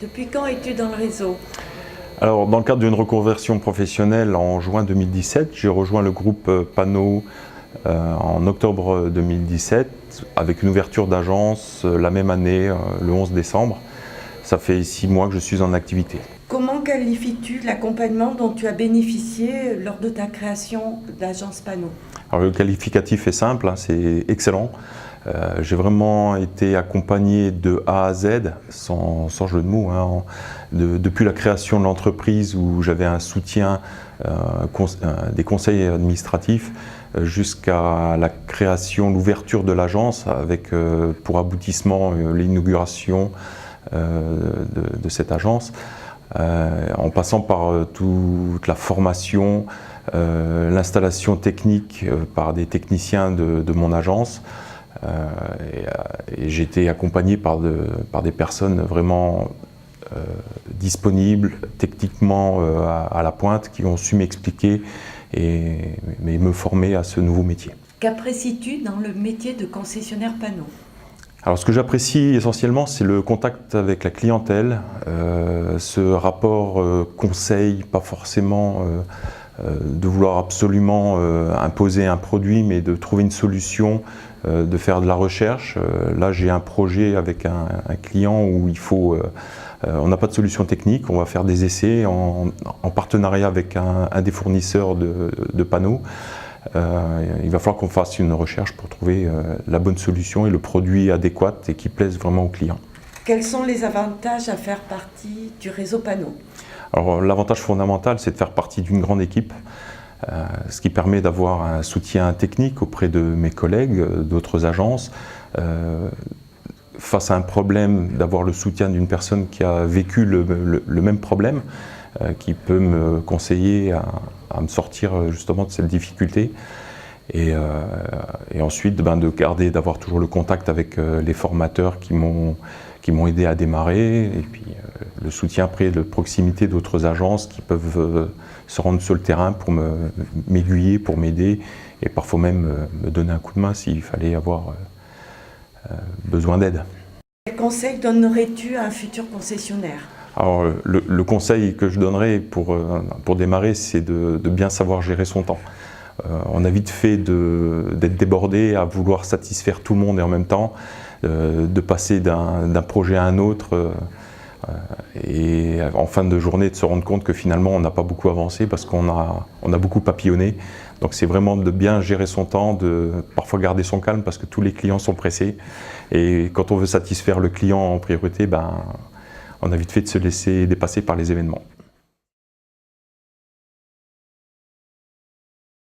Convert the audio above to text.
Depuis quand es-tu dans le réseau? Alors, dans le cadre d'une reconversion professionnelle en juin 2017, j'ai rejoint le groupe Pano en octobre 2017 avec une ouverture d'agence la même année, le 11 décembre. Ça fait 6 mois que je suis en activité. Comment qualifies-tu l'accompagnement dont tu as bénéficié lors de ta création d'agence Pano? Alors, le qualificatif est simple, hein, c'est excellent. J'ai vraiment été accompagné de A à Z, sans jeu de mots, hein, depuis la création de l'entreprise où j'avais un soutien des conseils administratifs jusqu'à la création, l'ouverture de l'agence avec pour aboutissement l'inauguration de cette agence, en passant par toute la formation, l'installation technique par des techniciens de mon agence. Et j'ai été accompagné par des personnes vraiment disponibles, techniquement à la pointe, qui ont su m'expliquer et me former à ce nouveau métier. Qu'apprécies-tu dans le métier de concessionnaire Pano? Alors, ce que j'apprécie essentiellement, c'est le contact avec la clientèle, ce rapport conseil, pas forcément de vouloir absolument imposer un produit, mais de trouver une solution, de faire de la recherche. Là, j'ai un projet avec un client où on n'a pas de solution technique, on va faire des essais en partenariat avec un des fournisseurs de panneaux. Il va falloir qu'on fasse une recherche pour trouver la bonne solution et le produit adéquat et qui plaise vraiment au client. Quels sont les avantages à faire partie du réseau Pano? Alors, l'avantage fondamental, c'est de faire partie d'une grande équipe, ce qui permet d'avoir un soutien technique auprès de mes collègues, d'autres agences. Face à un problème, d'avoir le soutien d'une personne qui a vécu le même problème, qui peut me conseiller à me sortir justement de cette difficulté. Et ensuite, d'avoir toujours le contact avec les formateurs qui m'ont aidé à démarrer, et puis le soutien après de proximité d'autres agences qui peuvent se rendre sur le terrain pour m'aiguiller, pour m'aider, et parfois même me donner un coup de main s'il fallait avoir besoin d'aide. Quel conseil donnerais-tu à un futur concessionnaire? Alors, le conseil que je donnerais pour démarrer, c'est de bien savoir gérer son temps. On a vite fait d'être débordé à vouloir satisfaire tout le monde et en même temps de passer d'un projet à un autre et en fin de journée de se rendre compte que finalement on n'a pas beaucoup avancé parce qu'on a beaucoup papillonné. Donc c'est vraiment de bien gérer son temps, de parfois garder son calme parce que tous les clients sont pressés et quand on veut satisfaire le client en priorité, on a vite fait de se laisser dépasser par les événements.